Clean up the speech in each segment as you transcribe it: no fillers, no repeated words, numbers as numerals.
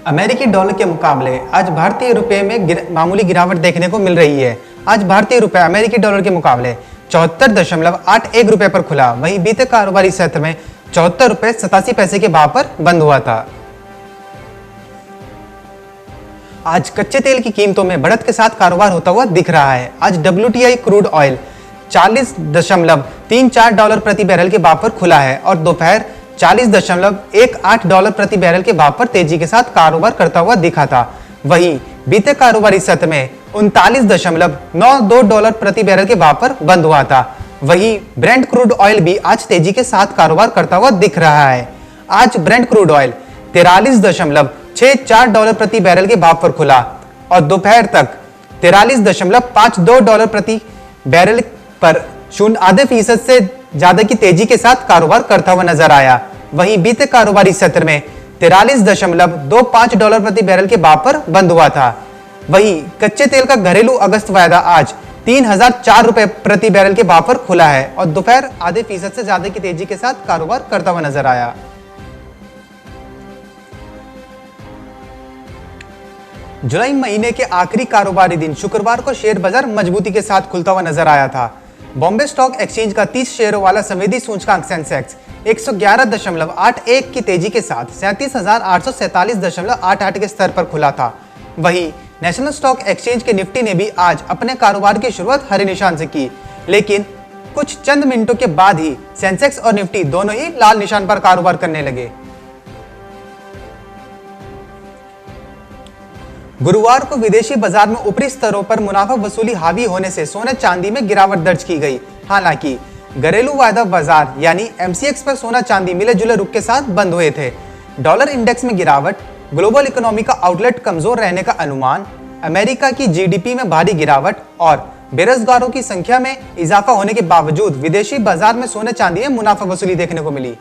अमेरिकी डॉलर के मुकाबले आज भारतीय रुपए में मामूली गिरावट देखने को मिल रही है। आज भारतीय रुपए अमेरिकी डॉलर के मुकाबले 74.81 रुपए पर खुला। वहीं बीते कारोबारी सत्र में 74 रुपए 87 पैसे के भाव पर बंद हुआ था। आज कच्चे तेल की कीमतों में बढ़त के साथ कारोबार होता हुआ दिख रहा है। आज WTI क्रूड ऑयल 40.34 डॉलर प्रति बैरल के भाव पर खुला है और दोपहर 40.18 डॉलर प्रति बैरल के भाव पर तेजी के साथ कारोबार करता हुआ दिखा था। वहीं बीते कारोबारी सत्र में 39.92 डॉलर प्रति बैरल के भाव पर बंद हुआ था। वहीं ब्रेंट क्रूड ऑयल भी आज तेजी के साथ कारोबार करता हुआ दिख रहा है। आज ब्रेंट क्रूड ऑयल 43.64 डॉलर प्रति बैरल के भाव पर खुला और दोपहर तक 43.52 डॉलर प्रति बैरल पर 0.5% से ज्यादा की तेजी के साथ कारोबार करता हुआ नजर आया। वहीं बीते कारोबारी सत्र में 43.25 डॉलर प्रति बैरल के भाव पर बंद हुआ था। वहीं कच्चे तेल का घरेलू अगस्त वायदा आज 3004 रुपए प्रति बैरल के भाव पर खुला है और दोपहर 0.5% से ज्यादा की तेजी के साथ कारोबार करता हुआ नजर आया। जुलाई महीने के आखिरी कारोबारी दिन शुक्रवार को शेयर बाजार मजबूती के साथ खुलता हुआ नजर आया था। बॉम्बे स्टॉक एक्सचेंज का 30 शेयरों वाला संवेदी सूचकांक सेंसेक्स 111.81 की तेजी के साथ 37,847.88 के स्तर पर खुला था। वहीं नेशनल स्टॉक एक्सचेंज के निफ्टी ने भी आज अपने कारोबार की शुरुआत हरे निशान से की, लेकिन कुछ चंद मिनटों के बाद ही सेंसेक्स और निफ्टी दोनों ही लाल निशान पर कारोबार करने लगे। गुरुवार को विदेशी बाजार में ऊपरी स्तरों पर मुनाफा वसूली हावी होने से सोने चांदी में गिरावट दर्ज की गई। हालांकि घरेलू वायदा बाजार यानी MCX पर सोना चांदी मिले जुले रुख के साथ बंद हुए थे। डॉलर इंडेक्स में गिरावट, ग्लोबल इकोनॉमी का आउटलेट कमजोर रहने का अनुमान, अमेरिका की GDP में भारी गिरावट और बेरोजगारों की संख्या में इजाफा होने के बावजूद विदेशी बाजार में सोने चांदी में मुनाफा वसूली देखने को मिली।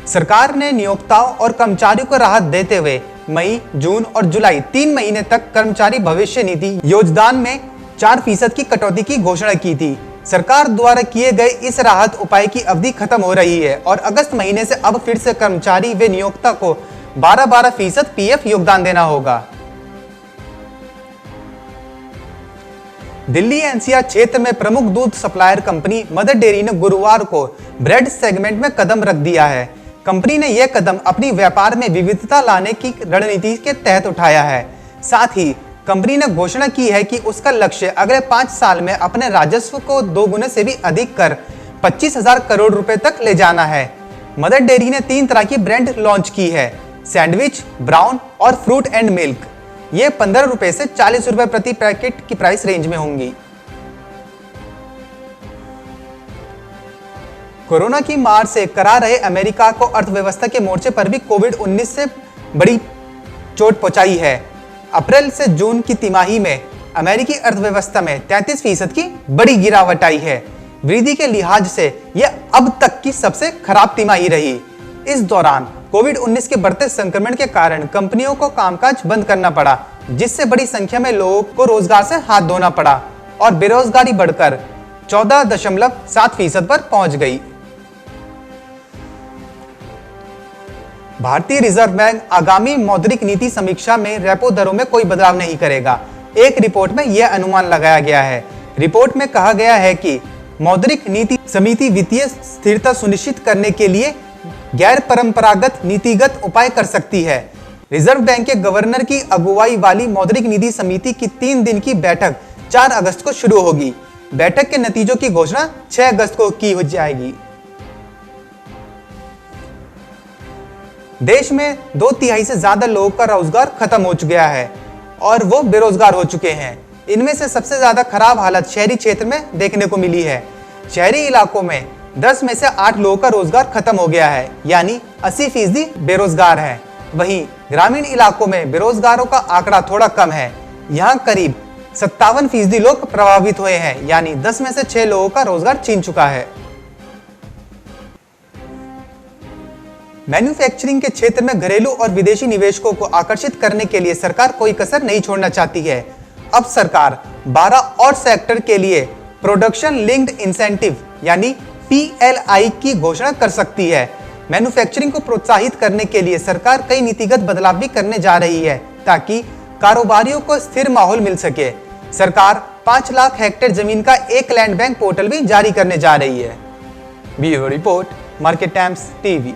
सरकार ने नियोक्ताओं और कर्मचारियों को राहत देते हुए मई, जून और जुलाई 3 महीने तक कर्मचारी भविष्य निधि योगदान में 4% की कटौती की घोषणा की थी। सरकार द्वारा किए गए इस राहत उपाय की अवधि खत्म हो रही है और अगस्त महीने से अब फिर से कर्मचारी व नियोक्ता को 12% PF योगदान देना होगा। दिल्ली NCR क्षेत्र में प्रमुख दूध सप्लायर कंपनी मदर डेयरी ने गुरुवार को ब्रेड सेगमेंट में कदम रख दिया है। कंपनी ने यह कदम अपनी व्यापार में विविधता लाने की रणनीति के तहत उठाया है। साथ ही कंपनी ने घोषणा की है कि उसका लक्ष्य अगले 5 साल में अपने राजस्व को 2 गुने से भी अधिक कर 25,000 करोड़ रुपए तक ले जाना है। मदर डेयरी ने 3 तरह की ब्रांड लॉन्च की है, सैंडविच, ब्राउन और फ्रूट एंड मिल्क। ये 15 रुपए से 40 रुपए प्रति पैकेट की प्राइस रेंज में होंगी। कोरोना की मार से करा रहे अमेरिका को अर्थव्यवस्था के मोर्चे पर भी कोविड-19 से बड़ी चोट पहुंचाई है। अप्रैल से जून की तिमाही में अमेरिकी अर्थव्यवस्था में 33% की बड़ी गिरावट आई है। वृद्धि के लिहाज से यह अब तक की सबसे खराब तिमाही रही। इस दौरान कोविड-19 के बढ़ते संक्रमण के कारण कंपनियों को कामकाज बंद करना पड़ा, जिससे बड़ी संख्या में लोगों को रोजगार से हाथ धोना पड़ा और बेरोजगारी बढ़कर 14.7% पर पहुंच गई। भारतीय रिजर्व बैंक आगामी मौद्रिक नीति समीक्षा में रेपो दरों में कोई बदलाव नहीं करेगा। एक रिपोर्ट में यह अनुमान लगाया गया है। रिपोर्ट में कहा गया है कि मौद्रिक नीति समिति वित्तीय स्थिरता सुनिश्चित करने के लिए गैर परंपरागत नीतिगत उपाय कर सकती है। रिजर्व बैंक के गवर्नर की अगुवाई वाली मौद्रिक नीति समिति की 3 दिन की बैठक 4 अगस्त को शुरू होगी। बैठक के नतीजों की घोषणा 6 अगस्त को की हो जाएगी। देश में 2/3 से ज्यादा लोगों का रोजगार खत्म हो गया है और वो बेरोजगार हो चुके हैं। इनमें से सबसे ज्यादा खराब हालत शहरी क्षेत्र में देखने को मिली है। शहरी इलाकों में 10 में से 8 लोगों का रोजगार खत्म हो गया है, यानी 80% बेरोजगार है। वहीं ग्रामीण इलाकों में बेरोजगारों का आंकड़ा थोड़ा कम है। यहाँ करीब 57% लोग प्रभावित हुए हैं, यानी 10 में से 6 लोगों का रोजगार छीन चुका है। मैन्युफैक्चरिंग के क्षेत्र में घरेलू और विदेशी निवेशकों को आकर्षित करने के लिए सरकार कोई कसर नहीं छोड़ना चाहती है। अब सरकार 12 और सेक्टर के लिए प्रोडक्शन लिंक्ड इंसेंटिव यानी PLI की घोषणा कर सकती है। मैन्युफैक्चरिंग को प्रोत्साहित करने के लिए सरकार कई नीतिगत बदलाव भी करने जा रही है ताकि कारोबारियों को स्थिर माहौल मिल सके। सरकार 5 लाख हेक्टेयर जमीन का एक लैंड बैंक पोर्टल भी जारी करने जा रही है। Bureau report, market times TV.